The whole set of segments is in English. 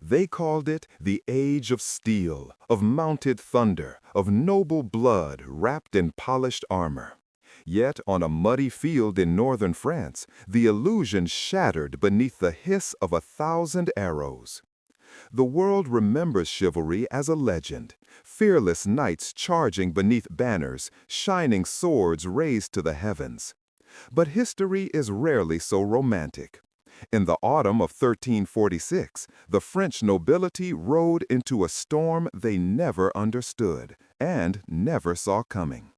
They called it the Age of Steel, of mounted thunder, of noble blood wrapped in polished armor. Yet on a muddy field in northern France, the illusion shattered beneath the hiss of 1,000 arrows. The world remembers chivalry as a legend, fearless knights charging beneath banners, shining swords raised to the heavens. But history is rarely so romantic. In the autumn of 1346, the French nobility rode into a storm they never understood and never saw coming.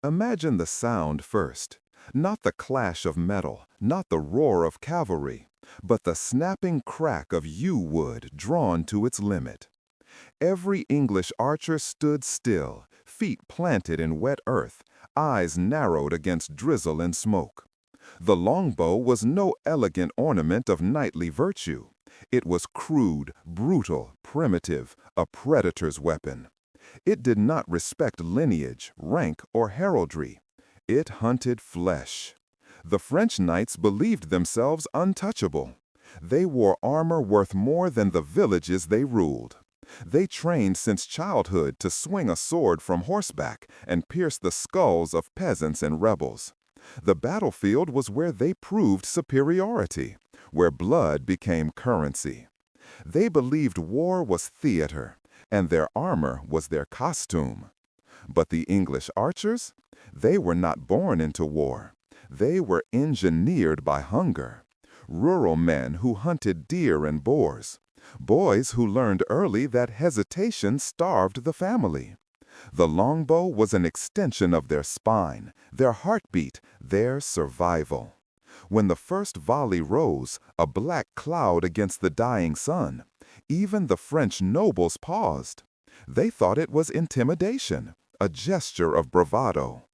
Imagine the sound first. Not the clash of metal, not the roar of cavalry, but the snapping crack of yew wood drawn to its limit. Every English archer stood still, feet planted in wet earth, eyes narrowed against drizzle and smoke. The longbow was no elegant ornament of knightly virtue. It was crude, brutal, primitive, a predator's weapon. It did not respect lineage, rank, or heraldry. It hunted flesh. The French knights believed themselves untouchable. They wore armor worth more than the villages they ruled. They trained since childhood to swing a sword from horseback and pierce the skulls of peasants and rebels. The battlefield was where they proved superiority, where blood became currency. They believed war was theater, and their armor was their costume. But the English archers? They were not born into war. They were engineered by hunger. Rural men who hunted deer and boars. Boys who learned early that hesitation starved the family. The longbow was an extension of their spine, their heartbeat, their survival. When the first volley rose, a black cloud against the dying sun, even the French nobles paused. They thought it was intimidation, a gesture of bravado.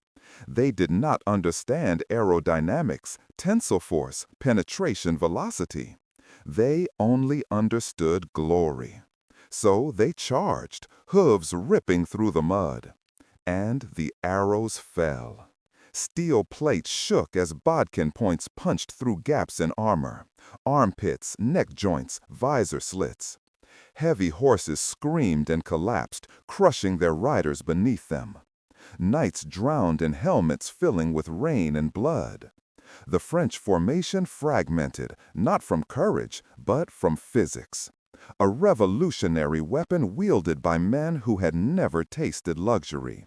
They did not understand aerodynamics, tensile force, penetration velocity. They only understood glory. So they charged, hooves ripping through the mud. And the arrows fell. Steel plates shook as bodkin points punched through gaps in armor. Armpits, neck joints, visor slits. Heavy horses screamed and collapsed, crushing their riders beneath them. Knights drowned in helmets filling with rain and blood. The French formation fragmented, not from courage, but from physics. A revolutionary weapon wielded by men who had never tasted luxury.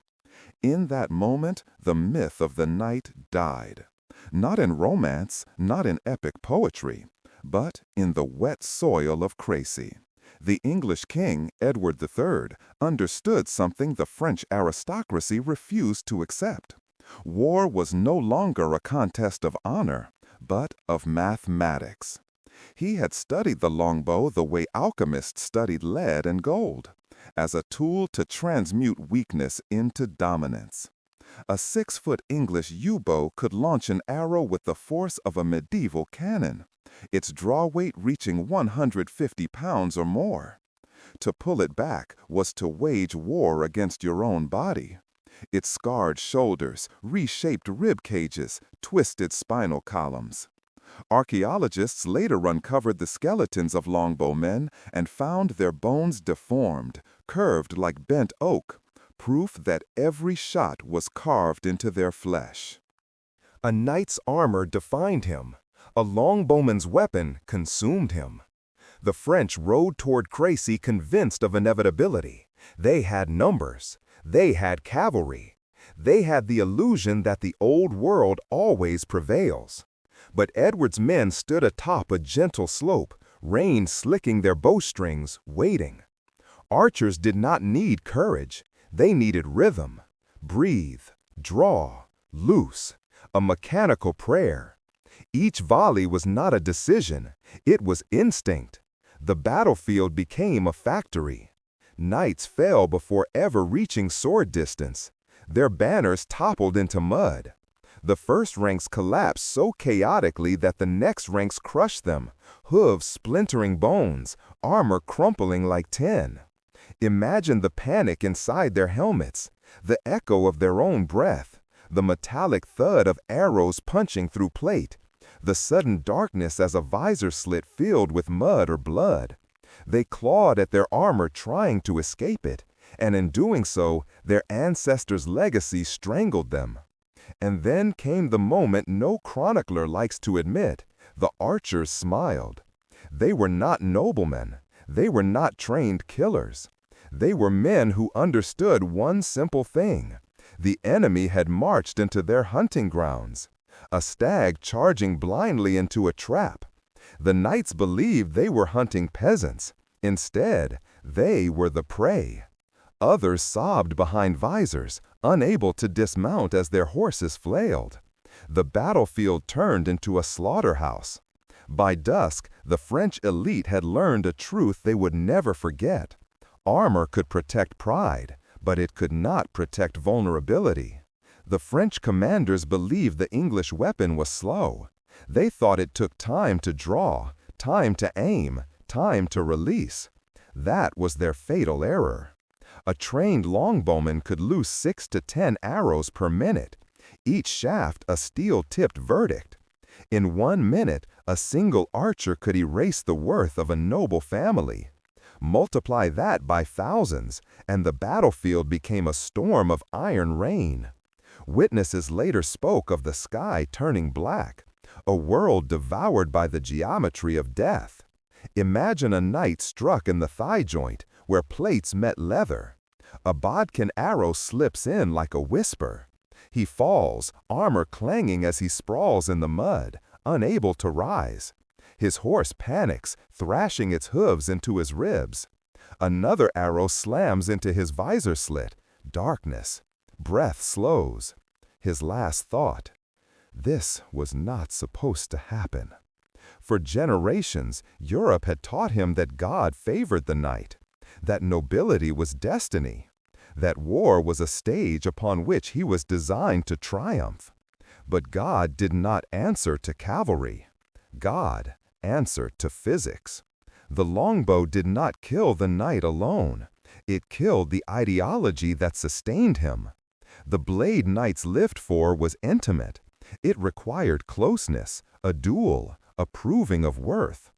In that moment, the myth of the knight died. Not in romance, not in epic poetry, but in the wet soil of Crécy. The English king, Edward III, understood something the French aristocracy refused to accept. War was no longer a contest of honor, but of mathematics. He had studied the longbow the way alchemists studied lead and gold, as a tool to transmute weakness into dominance. A 6-foot English yew bow could launch an arrow with the force of a medieval cannon, its draw weight reaching 150 pounds or more. To pull it back was to wage war against your own body. Its scarred shoulders, reshaped rib cages, twisted spinal columns. Archaeologists later uncovered the skeletons of longbowmen and found their bones deformed, curved like bent oak, proof that every shot was carved into their flesh. A knight's armor defined him. A longbowman's weapon consumed him. The French rode toward Crécy convinced of inevitability. They had numbers. They had cavalry. They had the illusion that the old world always prevails. But Edward's men stood atop a gentle slope, rain slicking their bowstrings, waiting. Archers did not need courage. They needed rhythm. Breathe, draw, loose. A mechanical prayer. Each volley was not a decision. It was instinct. The battlefield became a factory. Knights fell before ever reaching sword distance. Their banners toppled into mud. The first ranks collapsed so chaotically that the next ranks crushed them, hooves splintering bones, armor crumpling like tin. Imagine the panic inside their helmets, the echo of their own breath, the metallic thud of arrows punching through plate, the sudden darkness as a visor slit filled with mud or blood. They clawed at their armor trying to escape it, and in doing so, their ancestors' legacy strangled them. And then came the moment no chronicler likes to admit. The archers smiled. They were not noblemen. They were not trained killers. They were men who understood one simple thing. The enemy had marched into their hunting grounds. A stag charging blindly into a trap. The knights believed they were hunting peasants. Instead, they were the prey. Others sobbed behind visors, unable to dismount as their horses flailed. The battlefield turned into a slaughterhouse. By dusk, the French elite had learned a truth they would never forget. Armor could protect pride, but it could not protect vulnerability. The French commanders believed the English weapon was slow. They thought it took time to draw, time to aim, time to release. That was their fatal error. A trained longbowman could loose 6 to 10 arrows per minute, each shaft a steel-tipped verdict. In 1 minute, a single archer could erase the worth of a noble family. Multiply that by thousands, and the battlefield became a storm of iron rain. Witnesses later spoke of the sky turning black, a world devoured by the geometry of death. Imagine a knight struck in the thigh joint, where plates met leather. A bodkin arrow slips in like a whisper. He falls, armor clanging as he sprawls in the mud, unable to rise. His horse panics, thrashing its hooves into his ribs. Another arrow slams into his visor slit. Darkness. Breath slows. His last thought. This was not supposed to happen. For generations, Europe had taught him that God favored the knight, that nobility was destiny, that war was a stage upon which he was designed to triumph. But God did not answer to cavalry. God answered to physics. The longbow did not kill the knight alone. It killed the ideology that sustained him. The blade knights lived for was intimate. It required closeness, a duel, a proving of worth.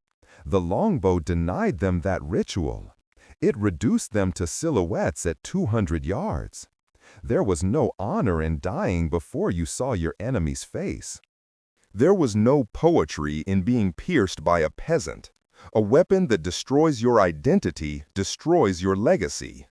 The longbow denied them that ritual. It reduced them to silhouettes at 200 yards. There was no honor in dying before you saw your enemy's face. There was no poetry in being pierced by a peasant. A weapon that destroys your identity destroys your legacy.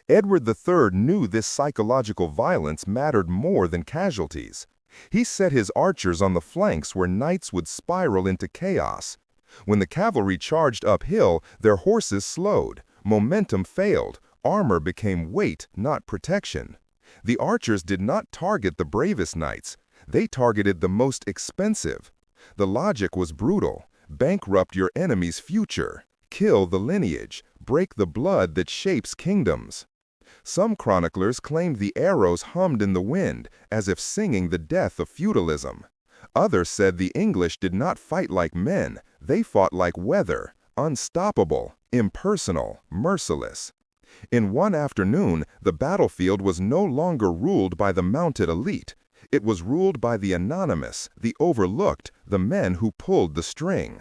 Edward III knew this psychological violence mattered more than casualties. He set his archers on the flanks where knights would spiral into chaos. When the cavalry charged uphill, their horses slowed, momentum failed, armor became weight, not protection. The archers did not target the bravest knights. They targeted the most expensive. The logic was brutal. Bankrupt your enemy's future. Kill the lineage. Break the blood that shapes kingdoms. Some chroniclers claimed the arrows hummed in the wind, as if singing the death of feudalism. Others said the English did not fight like men, they fought like weather, unstoppable, impersonal, merciless. In one afternoon, the battlefield was no longer ruled by the mounted elite. It was ruled by the anonymous, the overlooked, the men who pulled the string.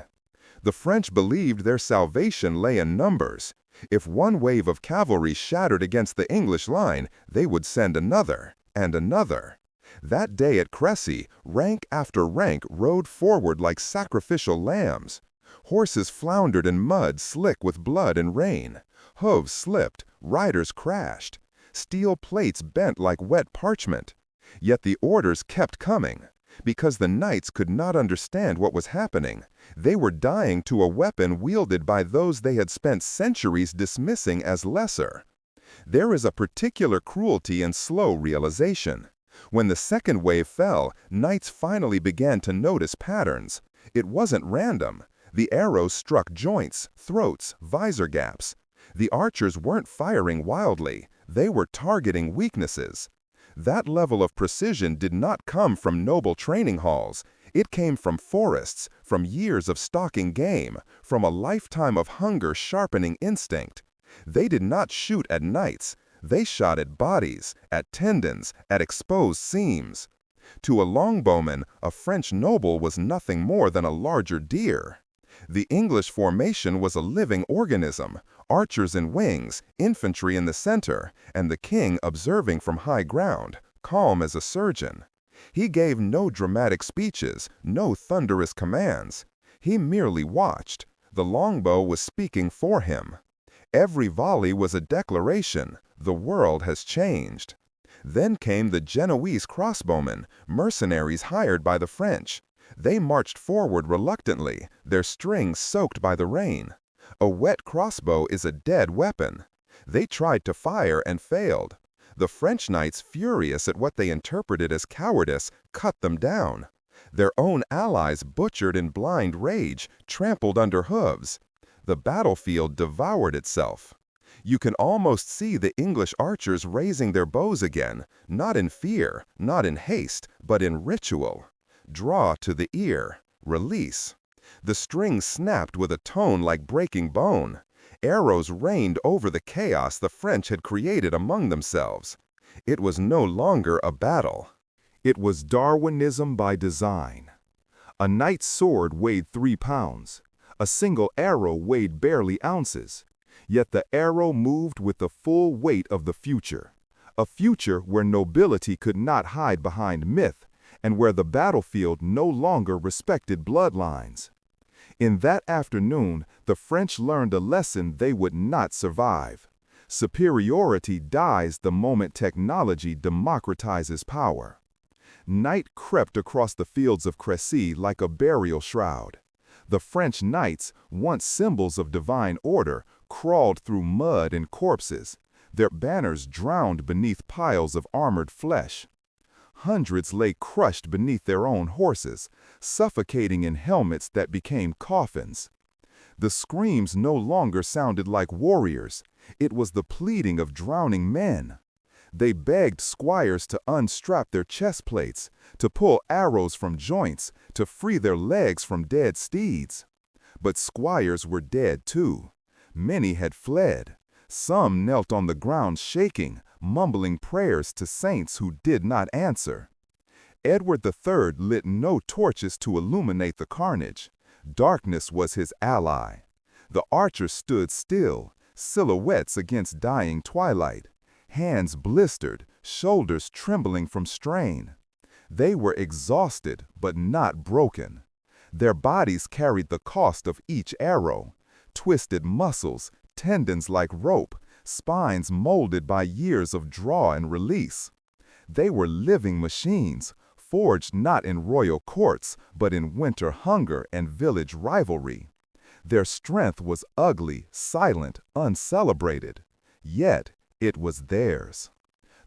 The French believed their salvation lay in numbers. If one wave of cavalry shattered against the English line, they would send another, and another. That day at Crécy, rank after rank rode forward like sacrificial lambs. Horses floundered in mud slick with blood and rain. Hooves slipped, riders crashed. Steel plates bent like wet parchment. Yet the orders kept coming. Because the knights could not understand what was happening. They were dying to a weapon wielded by those they had spent centuries dismissing as lesser. There is a particular cruelty in slow realization. When the second wave fell, knights finally began to notice patterns. It wasn't random. The arrows struck joints, throats, visor gaps. The archers weren't firing wildly. They were targeting weaknesses. That level of precision did not come from noble training halls. It came from forests, from years of stalking game, from a lifetime of hunger sharpening instinct. They did not shoot at knights. They shot at bodies, at tendons, at exposed seams. To a longbowman, a French noble was nothing more than a larger deer. The English formation was a living organism, archers in wings, infantry in the center, and the king observing from high ground, calm as a surgeon. He gave no dramatic speeches, no thunderous commands. He merely watched. The longbow was speaking for him. Every volley was a declaration, the world has changed. Then came the Genoese crossbowmen, mercenaries hired by the French. They marched forward reluctantly, their strings soaked by the rain. A wet crossbow is a dead weapon. They tried to fire and failed. The French knights, furious at what they interpreted as cowardice, cut them down. Their own allies, butchered in blind rage, trampled under hooves. The battlefield devoured itself. You can almost see the English archers raising their bows again, not in fear, not in haste, but in ritual. Draw to the ear, release. The string snapped with a tone like breaking bone. Arrows rained over the chaos the French had created among themselves. It was no longer a battle. It was Darwinism by design. A knight's sword weighed 3 pounds. A single arrow weighed barely ounces. Yet the arrow moved with the full weight of the future. A future where nobility could not hide behind myth, and where the battlefield no longer respected bloodlines. In that afternoon, the French learned a lesson they would not survive. Superiority dies the moment technology democratizes power. Night crept across the fields of Crécy like a burial shroud. The French knights, once symbols of divine order, crawled through mud and corpses, their banners drowned beneath piles of armored flesh. Hundreds lay crushed beneath their own horses, suffocating in helmets that became coffins. The screams no longer sounded like warriors. It was the pleading of drowning men. They begged squires to unstrap their chest plates, to pull arrows from joints, to free their legs from dead steeds. But squires were dead too. Many had fled. Some knelt on the ground shaking, mumbling prayers to saints who did not answer. Edward III lit no torches to illuminate the carnage. Darkness was his ally. The archers stood still, silhouettes against dying twilight, hands blistered, shoulders trembling from strain. They were exhausted, but not broken. Their bodies carried the cost of each arrow, twisted muscles, tendons like rope, spines molded by years of draw and release. They were living machines, forged not in royal courts, but in winter hunger and village rivalry. Their strength was ugly, silent, uncelebrated. Yet it was theirs.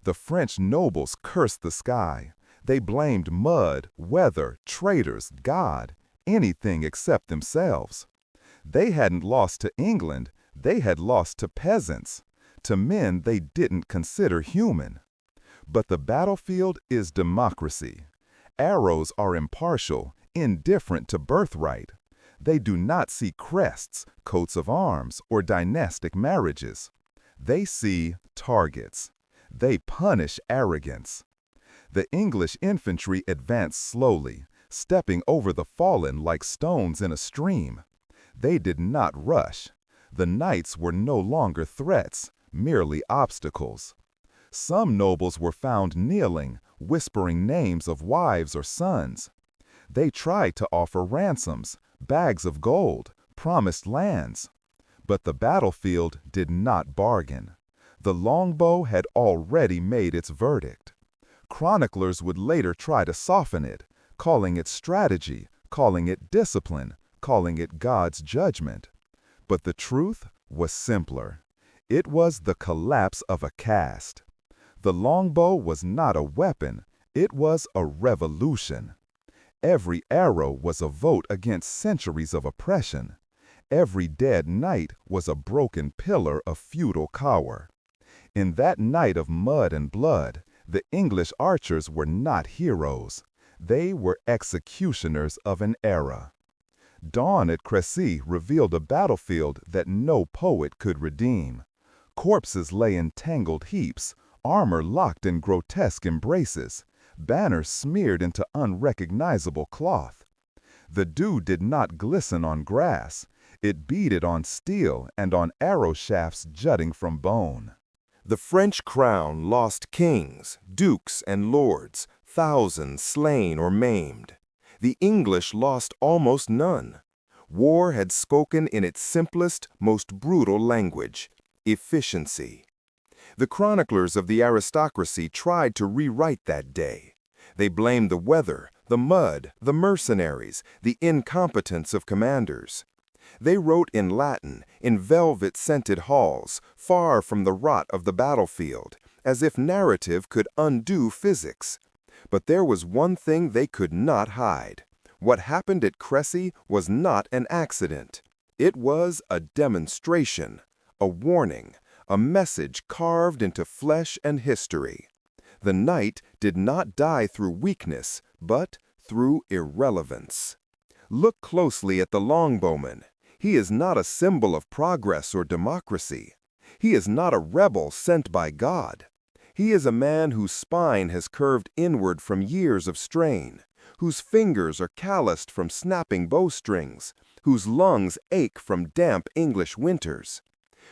The French nobles cursed the sky. They blamed mud, weather, traitors, God, anything except themselves. They hadn't lost to England, they had lost to peasants, to men they didn't consider human. But the battlefield is democracy. Arrows are impartial, indifferent to birthright. They do not see crests, coats of arms, or dynastic marriages. They see targets. They punish arrogance. The English infantry advanced slowly, stepping over the fallen like stones in a stream. They did not rush. The knights were no longer threats, merely obstacles. Some nobles were found kneeling, whispering names of wives or sons. They tried to offer ransoms, bags of gold, promised lands. But the battlefield did not bargain. The longbow had already made its verdict. Chroniclers would later try to soften it, calling it strategy, calling it discipline, calling it God's judgment. But the truth was simpler. It was the collapse of a caste. The longbow was not a weapon, it was a revolution. Every arrow was a vote against centuries of oppression. Every dead knight was a broken pillar of feudal power. In that night of mud and blood, the English archers were not heroes. They were executioners of an era. Dawn at Crécy revealed a battlefield that no poet could redeem. Corpses lay in tangled heaps, armor locked in grotesque embraces, banners smeared into unrecognizable cloth. The dew did not glisten on grass. It beaded on steel and on arrow shafts jutting from bone. The French crown lost kings, dukes, and lords, thousands slain or maimed. The English lost almost none. War had spoken in its simplest, most brutal language: efficiency. The chroniclers of the aristocracy tried to rewrite that day. They blamed the weather, the mud, the mercenaries, the incompetence of commanders. They wrote in Latin, in velvet-scented halls, far from the rot of the battlefield, as if narrative could undo physics. But there was one thing they could not hide. What happened at Crécy was not an accident. It was a demonstration, a warning, a message carved into flesh and history. The knight did not die through weakness, but through irrelevance. Look closely at the longbowman. He is not a symbol of progress or democracy. He is not a rebel sent by God. He is a man whose spine has curved inward from years of strain, whose fingers are calloused from snapping bowstrings, whose lungs ache from damp English winters.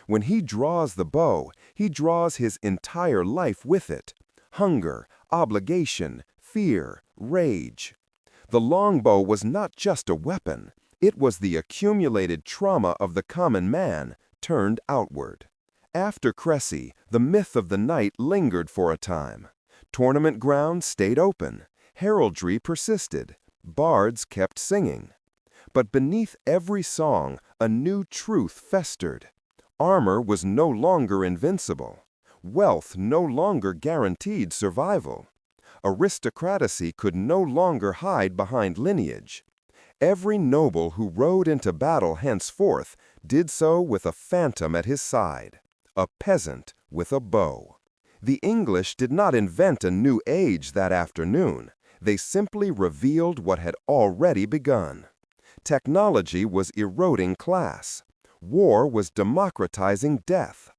When he draws the bow, he draws his entire life with it: hunger, obligation, fear, rage. The longbow was not just a weapon. It was the accumulated trauma of the common man turned outward. After Crécy, the myth of the knight lingered for a time. Tournament grounds stayed open. Heraldry persisted. Bards kept singing. But beneath every song, a new truth festered. Armor was no longer invincible. Wealth no longer guaranteed survival. Aristocracy could no longer hide behind lineage. Every noble who rode into battle henceforth did so with a phantom at his side, a peasant with a bow. The English did not invent a new age that afternoon. They simply revealed what had already begun. Technology was eroding class. War was democratizing death.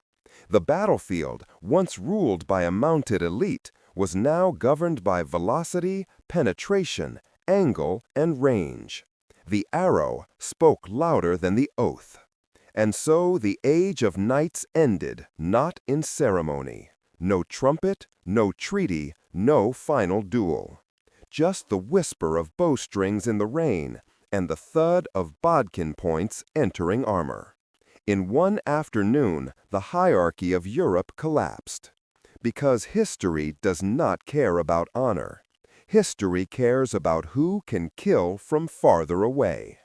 The battlefield, once ruled by a mounted elite, was now governed by velocity, penetration, angle, and range. The arrow spoke louder than the oath. And so the age of knights ended, not in ceremony. No trumpet, no treaty, no final duel. Just the whisper of bowstrings in the rain and the thud of bodkin points entering armor. In one afternoon, the hierarchy of Europe collapsed. Because history does not care about honor. History cares about who can kill from farther away.